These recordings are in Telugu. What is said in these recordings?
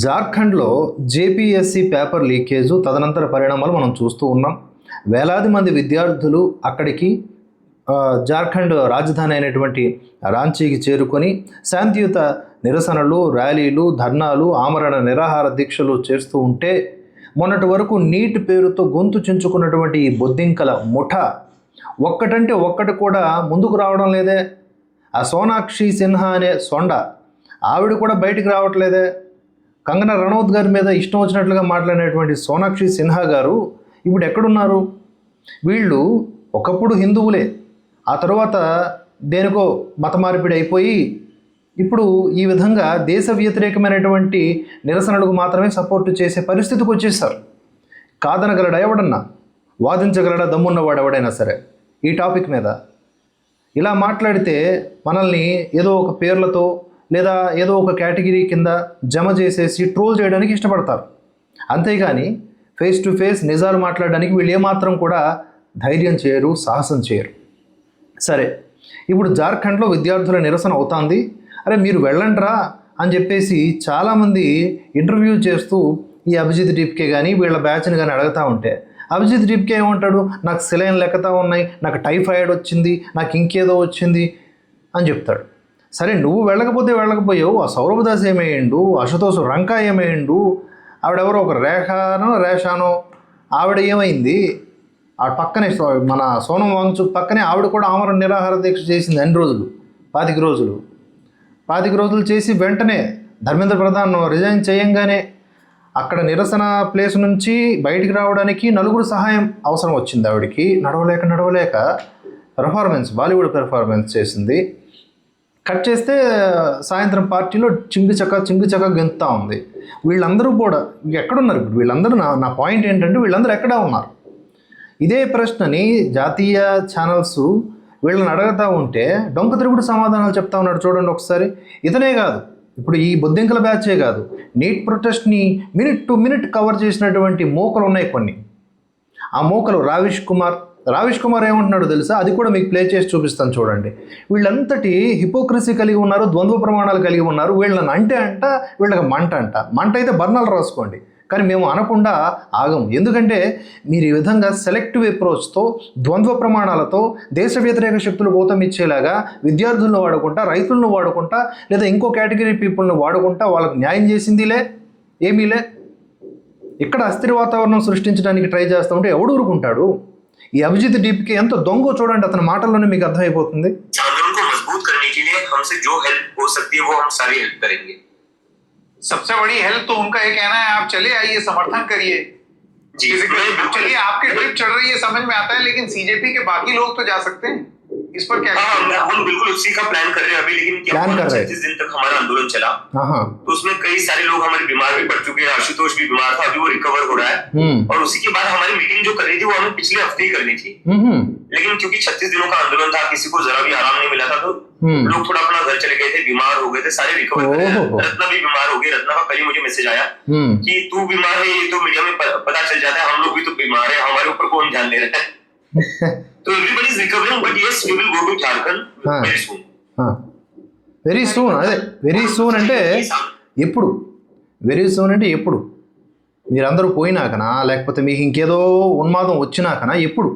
జార్ఖండ్లో జేపీఎస్సీ పేపర్ లీకేజు తదనంతర పరిణామాలు మనం చూస్తూ ఉన్నాం. వేలాది మంది విద్యార్థులు అక్కడికి జార్ఖండ్ రాజధాని అయినటువంటి రాంచీకి చేరుకొని శాంతియుత నిరసనలు, ర్యాలీలు, ధర్నాలు, ఆమరణ నిరాహార దీక్షలు చేస్తూ ఉంటే మొన్నటి వరకు నీట్ పేరుతో గొంతు చించుకున్నటువంటి ఈ బొద్దింకల ముఠ ఒక్కటంటే ఒక్కటి కూడా ముందుకు రావడం లేదే. ఆ సోనాక్షి సిన్హా అనే సొండ ఆవిడ కూడా బయటికి రావట్లేదే. కంగనా రనౌత్ గారి మీద ఇష్టం వచ్చినట్లుగా మాట్లాడినటువంటి సోనాక్షి సిన్హా గారు ఇప్పుడు ఎక్కడున్నారు? వీళ్ళు ఒకప్పుడు హిందువులే, ఆ తర్వాత దేనికో మత మార్పిడి అయిపోయి ఇప్పుడు ఈ విధంగా దేశ వ్యతిరేకమైనటువంటి నిరసనలకు మాత్రమే సపోర్టు చేసే పరిస్థితికి వచ్చేసారు. కాదనగలడా ఎవడన్నా? వాదించగలడా దమ్మున్నవాడు ఎవడైనా సరే ఈ టాపిక్ మీద? ఇలా మాట్లాడితే మనల్ని ఏదో ఒక పేర్లతో లేదా ఏదో ఒక కేటగిరీ కింద జమ చేసేసి ట్రోల్ చేయడానికి ఇష్టపడతారు. అంతేగాని ఫేస్ టు ఫేస్ నిజాలు మాట్లాడడానికి వీళ్ళు ఏమాత్రం కూడా ధైర్యం చేయరు, సాహసం చేయరు. సరే, ఇప్పుడు జార్ఖండ్లో విద్యార్థుల నిరసన అవుతుంది. అరే మీరు వెళ్ళండిరా అని చెప్పేసి చాలామంది ఇంటర్వ్యూ చేస్తూ ఈ అభిజిత్ డిప్కే కానీ వీళ్ళ బ్యాచ్ని కానీ అడుగుతూ ఉంటే అభిజిత్ డిప్కే ఏమంటాడు? నాకు సెలైన్లు లెక్కతా ఉన్నాయి, నాకు టైఫాయిడ్ వచ్చింది, నాకు ఇంకేదో వచ్చింది అని చెప్తాడు. సరే, నువ్వు వెళ్ళకపోతే వెళ్ళకపోయావు, ఆ సౌరభ్ దాస్ ఏమయ్యిండు, అశుతోష్ రంకా ఏమయ్యిండు, ఆవిడెవరో ఒక రేషానో ఆవిడ ఏమైంది? ఆ పక్కనే మన సోనం వాంగ్చుక్ పక్కనే ఆవిడ కూడా ఆమరణ నిరాహార దీక్ష చేసింది. అన్ని రోజులు 25 రోజులు చేసి వెంటనే ధర్మేంద్ర ప్రధాన్ రిజైన్ చేయంగానే అక్కడ నిరసన ప్లేస్ నుంచి బయటికి రావడానికి 4 సహాయం అవసరం వచ్చింది ఆవిడికి. నడవలేక బాలీవుడ్ పెర్ఫార్మెన్స్ చేసింది. కట్ చేస్తే సాయంత్రం పార్టీలో చింగుచక్క గెంతుతా ఉంది. వీళ్ళందరూ కూడా ఎక్కడున్నారు ఇప్పుడు? వీళ్ళందరూ నా పాయింట్ ఏంటంటే వీళ్ళందరూ ఎక్కడ ఉన్నారు? ఇదే ప్రశ్నని జాతీయ ఛానల్స్ వీళ్ళని అడుగుతూ ఉంటే డొంక తిరుగుడు సమాధానాలు చెప్తా ఉన్నాడు. చూడండి ఒకసారి. ఇతనే కాదు, ఇప్పుడు ఈ బొద్దింకల బ్యాచే కాదు, నీట్ ప్రొటెస్ట్ని మినిట్ టు మినిట్ కవర్ చేసినటువంటి మూకలు ఉన్నాయి కొన్ని. ఆ మూకలు రావిష్ కుమార్ ఏమంటున్నాడో తెలుసా? అది కూడా మీకు ప్లే చేసి చూపిస్తాను చూడండి. వీళ్ళంతటి హిపోక్రసీ కలిగి ఉన్నారు, ద్వంద్వ ప్రమాణాలు కలిగి ఉన్నారు. వీళ్ళని వీళ్ళకి మంట అయితే బర్ణాలు రాసుకోండి, కానీ మేము అనకుండా ఆగం. ఎందుకంటే మీరు ఈ విధంగా సెలెక్టివ్ అప్రోచ్తో, ద్వంద్వ ప్రమాణాలతో దేశ వ్యతిరేక శక్తులు గౌతం ఇచ్చేలాగా విద్యార్థులను వాడుకుంటా, రైతులను వాడుకుంటా, లేదా ఇంకో కేటగిరీ పీపుల్ని వాడుకుంటా వాళ్ళకు న్యాయం చేసిందిలే, ఏమీలే. ఇక్కడ అస్థిర వాతావరణం సృష్టించడానికి ట్రై చేస్తూ ఉంటే ఎవడు ఊరుకుంటాడు? ఈ అభిజిత్ డీప్కి ఎంత దొంగో చూడండి, అతని మాటల్లోనే మీకు అర్థమైపోతుంది. सबसे बड़ी हेल्प तो उनका ये कहना है आप चले आइए, समर्थन करिए जी, चलिए आपकी ट्रिप चल रही है, समझ में आता है, लेकिन सीजेपी के बाकी लोग तो जा सकते हैं। इस पर क्या? हम बिल्कुल उसी का प्लान कर रहे हैं अभी, लेकिन 36 दिन तक हमारा आंदोलन चला तो उसमें कई सारे लोग हमारे बीमार भी पड़ चुके हैं। आशुतोष भी बीमार था, अभी वो रिकवर हो रहा है। और उसी के बाद हमारी मीटिंग जो करनी थी वो हमें पिछले हफ्ते ही करनी थी, लेकिन क्योंकि 36 दिनों का आंदोलन था, किसी को जरा भी आराम नहीं मिला था, तो लोग थोड़ा अपना घर चले गए थे, बीमार हो गए थे, सारे रिकवर कर रहे हैं। रत्ना भी बीमार हो गई। रत्ना का कल ही मुझे मैसेज आया कि तू बीमार है, ये तो मीडिया में पता चल जाता है, हम लोग भी तो बीमार है, हमारे ऊपर कौन ध्यान दे रहा है। तो everybody is recovering, but yes, we will go to Jharkhand very soon. అదే వెరీ సూన్ అంటే ఎప్పుడు? మీరందరూ పోయినాకనా, లేకపోతే మీకు ఇంకేదో ఉన్మాదం వచ్చినాకనా? ఎప్పుడు?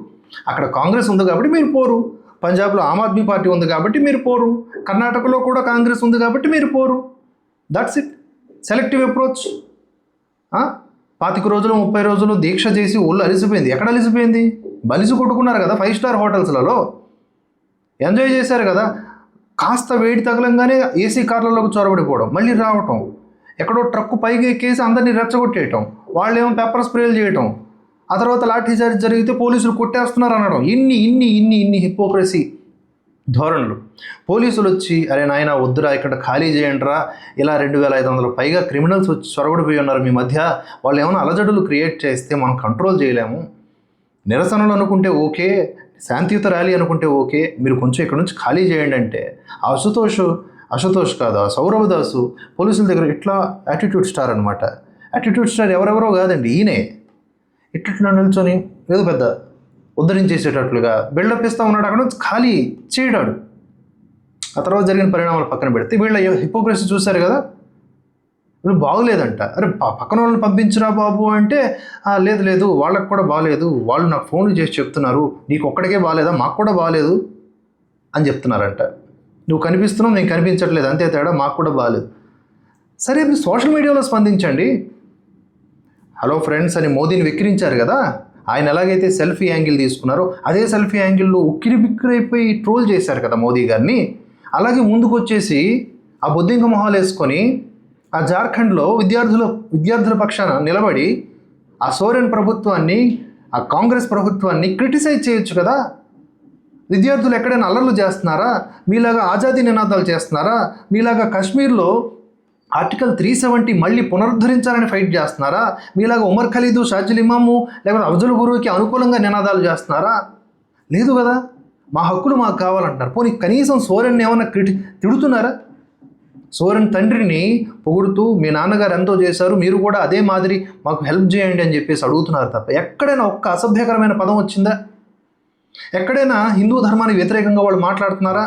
అక్కడ కాంగ్రెస్ ఉంది కాబట్టి మీరు పోరు, పంజాబ్లో ఆమ్ ఆద్మీ పార్టీ ఉంది కాబట్టి మీరు పోరు, కర్ణాటకలో కూడా కాంగ్రెస్ ఉంది కాబట్టి మీరు పోరు. That's it. Selective approach. 25 రోజులు 30 రోజులు దీక్ష చేసి ఒళ్ళు అలిసిపోయింది. ఎక్కడ అలిసిపోయింది? బలిసి కొట్టుకున్నారు కదా 5 స్టార్ హోటల్స్లలో, ఎంజాయ్ చేశారు కదా. కాస్త వేడి తగలంగానే ఏసీ కార్లలోకి చొరబడిపోవడం, మళ్ళీ రావటం, ఎక్కడో ట్రక్కు పైకి ఎక్కేసి అందరినీ రెచ్చగొట్టేయటం, వాళ్ళేమో పెప్పర్ స్ప్రేలు చేయటం, ఆ తర్వాత లాఠీ చార్జ్ జరిగితే పోలీసులు కొట్టేస్తున్నారు అనడం. ఇన్ని హిపోక్రసీ ధోరణులు. పోలీసులు వచ్చి అరే నాయన వద్దురా, ఇక్కడ ఖాళీ చేయండిరా, ఇలా 2500 పైగా క్రిమినల్స్ వచ్చి చొరబడిపోయి ఉన్నారు మీ మధ్య, వాళ్ళు ఏమైనా అలజడులు క్రియేట్ చేస్తే మనం కంట్రోల్ చేయలేము. నిరసనలు అనుకుంటే ఓకే, శాంతియుత ర్యాలీ అనుకుంటే ఓకే, మీరు కొంచెం ఇక్కడ నుంచి ఖాళీ చేయండి అంటే అశుతోష్ కాదు, సౌరభ్ దాసు పోలీసుల దగ్గర ఇట్లా యాటిట్యూడ్ స్టార్ అనమాట. యాటిట్యూడ్ స్టార్ ఎవరెవరో కాదండి, ఈయనే ఇట్లా నిల్చొని ఏదో పెద్ద ఉద్ధరించేసేటట్లుగా బిల్డప్ ఇస్తూ ఉన్నాడు. అక్కడ నుంచి ఖాళీ చేయడాడు. ఆ తర్వాత జరిగిన పరిణామాలు పక్కన పెడితే వీళ్ళ హిపోక్రసీ చూశారు కదా. నువ్వు బాగోలేదంట. అరే పక్కన వాళ్ళని పంపించరా బాబు అంటే లేదు లేదు వాళ్ళకి కూడా బాగలేదు, వాళ్ళు నాకు ఫోన్లు చేసి చెప్తున్నారు నీకు ఒక్కడికే బాగాలేదా మాకు కూడా బాగలేదు అని చెప్తున్నారంట. నువ్వు కనిపిస్తున్నావు నేను కనిపించట్లేదు అంతే తేడా, మాకు కూడా బాగలేదు. సరే మీరు సోషల్ మీడియాలో స్పందించండి. హలో ఫ్రెండ్స్ అని మోదీని వెక్కిరించారు కదా, ఆయన ఎలాగైతే సెల్ఫీ యాంగిల్ తీసుకున్నారో అదే సెల్ఫీ యాంగిల్లో ఉక్కిరి బిక్కిరైపోయి ట్రోల్ చేశారు కదా మోదీ గారిని. అలాగే ముందుకు వచ్చేసి ఆ బొద్దింక మొహాలు వేసుకొని ఆ జార్ఖండ్లో విద్యార్థుల పక్షాన నిలబడి ఆ సోరెన్ ప్రభుత్వాన్ని, ఆ కాంగ్రెస్ ప్రభుత్వాన్ని క్రిటిసైజ్ చేయొచ్చు కదా. విద్యార్థులు ఎక్కడైనా అల్లర్లు చేస్తున్నారా, మీలాగా ఆజాదీ నినాదాలు చేస్తున్నారా, మీలాగా కాశ్మీర్లో ఆర్టికల్ 370 మళ్ళీ పునరుద్ధరించాలని ఫైట్ చేస్తున్నారా, మీలాగా ఉమర్ ఖలీదు, షాజిల్ ఇమాము లేకపోతే అఫ్జల్ గురువుకి అనుకూలంగా నినాదాలు చేస్తున్నారా? లేదు కదా. మా హక్కులు మాకు కావాలంటున్నారు. పోనీ కనీసం సోరెన్ని ఏమన్నా తిడుతున్నారా? సోరెన్ తండ్రిని పొగుడుతూ మీ నాన్నగారు ఎంతో చేశారు, మీరు కూడా అదే మాదిరి మాకు హెల్ప్ చేయండి అని చెప్పేసి అడుగుతున్నారు తప్ప ఎక్కడైనా ఒక్క అసభ్యకరమైన పదం వచ్చిందా? ఎక్కడైనా హిందూ ధర్మానికి వ్యతిరేకంగా వాళ్ళు మాట్లాడుతున్నారా?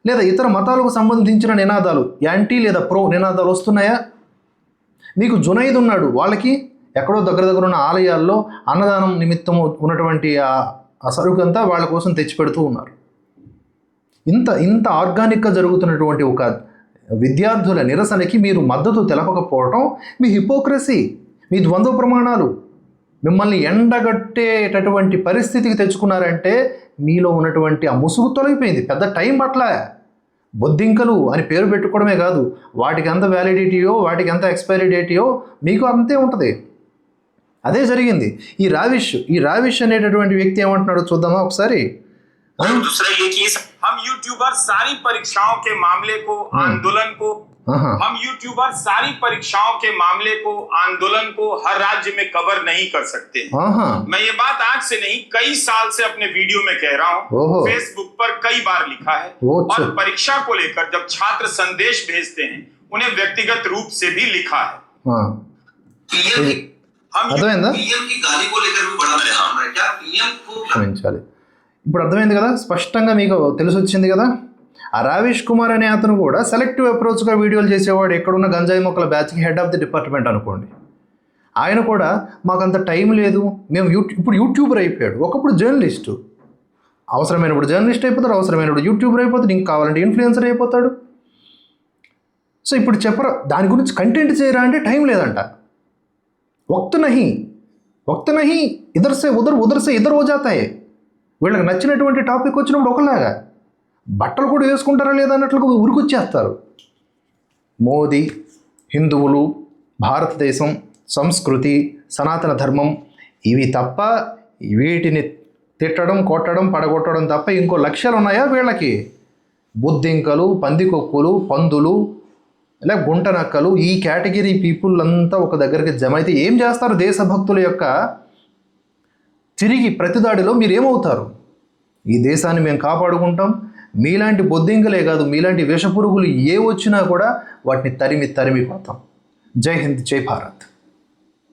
లేదా ఇతర మతాలకు సంబంధించిన నినాదాలు యాంటీ లేదా ప్రో నినాదాలు వస్తున్నాయా? మీకు జునైద్ ఉన్నాడు, వాళ్ళకి ఎక్కడో దగ్గర ఉన్న ఆలయాల్లో అన్నదానం నిమిత్తం ఉన్నటువంటి ఆ సరుకు అంతా వాళ్ళ కోసం తెచ్చిపెడుతూ ఉన్నారు. ఇంత ఆర్గానిక్గా జరుగుతున్నటువంటి ఒక విద్యార్థుల నిరసనకి మీరు మద్దతు తెలపకపోవడం మీ హిపోక్రసీ, మీ ద్వంద్వ ప్రమాణాలు. మిమ్మల్ని ఎండగట్టేటటువంటి పరిస్థితికి తెచ్చుకున్నారంటే మీలో ఉన్నటువంటి ఆ ముసుగు తొలగిపోయింది. పెద్ద టైం పట్ల బొద్దింకలు అని పేరు పెట్టుకోవడమే కాదు, వాటికి ఎంత వ్యాలిడిటీయో వాటికి ఎంత ఎక్స్పైరీ డేటియో మీకు అంతే ఉంటుంది. అదే జరిగింది. ఈ రావిష్ అనేటటువంటి వ్యక్తి ఏమంటున్నాడో చూద్దామా ఒకసారి. हम यूट्यूबर सारी परीक्षाओं के मामले को आंदोलन को हर राज्य में कवर नहीं कर सकते। मैं ये बात आज से नहीं कई साल से अपने वीडियो में कह रहा हूँ, फेसबुक पर कई बार लिखा है। और परीक्षा को लेकर जब छात्र संदेश भेजते हैं उन्हें व्यक्तिगत रूप से भी लिखा है। हम पीएम की गाली को लेकर भी बड़ा पैगाम है। क्या पीएम को ఇప్పుడు అర్థమైంది కదా, స్పష్టంగా మీకు తెలిసి వచ్చింది కదా. ఆ రావిష్ కుమార్ అనే అతను కూడా సెలెక్టివ్ అప్రోచ్గా వీడియోలు చేసేవాడు, ఎక్కడున్న గంజాయి మొక్కల బ్యాచ్కి హెడ్ ఆఫ్ ది డిపార్ట్మెంట్ అనుకోండి. ఆయన కూడా మాకంత టైం లేదు, మేము ఇప్పుడు యూట్యూబర్ అయిపోయాడు. ఒకప్పుడు జర్నలిస్టు, అవసరమైనప్పుడు జర్నలిస్ట్ అయిపోతాడు, అవసరమైనప్పుడు యూట్యూబర్ అయిపోతాడు, ఇంకా కావాలంటే ఇన్ఫ్లుయెన్సర్ అయిపోతాడు. సో ఇప్పుడు చెప్పరా దాని గురించి కంటెంట్ చేయరా అంటే టైం లేదంట. వక్త్ నహీ ఇధర్ సే ఇధర్ హో జాతా హై. వీళ్ళకి నచ్చినటువంటి టాపిక్ వచ్చినప్పుడు ఒకలాగా, బట్టలు కూడా వేసుకుంటారా లేదా అన్నట్లుగా ఉరికొచ్చేస్తారు. మోదీ, హిందువులు, భారతదేశం, సంస్కృతి, సనాతన ధర్మం ఇవి తప్ప, వీటిని తిట్టడం, కొట్టడం, పడగొట్టడం తప్ప ఇంకో లక్ష్యాలు ఉన్నాయా వీళ్ళకి? బుద్ధింకలు, పందికొక్కులు, పందులు, ఇలా గుంటనక్కలు, ఈ కేటగిరీ పీపుల్ అంతా ఒక దగ్గరికి జమ అయితే ఏం చేస్తారు? దేశభక్తుల యొక్క తిరిగి ప్రతిదాడిలో మీరేమవుతారు? ఈ దేశాన్ని మేము కాపాడుకుంటాం, మీలాంటి బొద్దింకలే కాదు మీలాంటి విషపురుగులు ఏ వచ్చినా కూడా వాటిని తరిమి కొడతాం. జై హింద్, జై భారత్.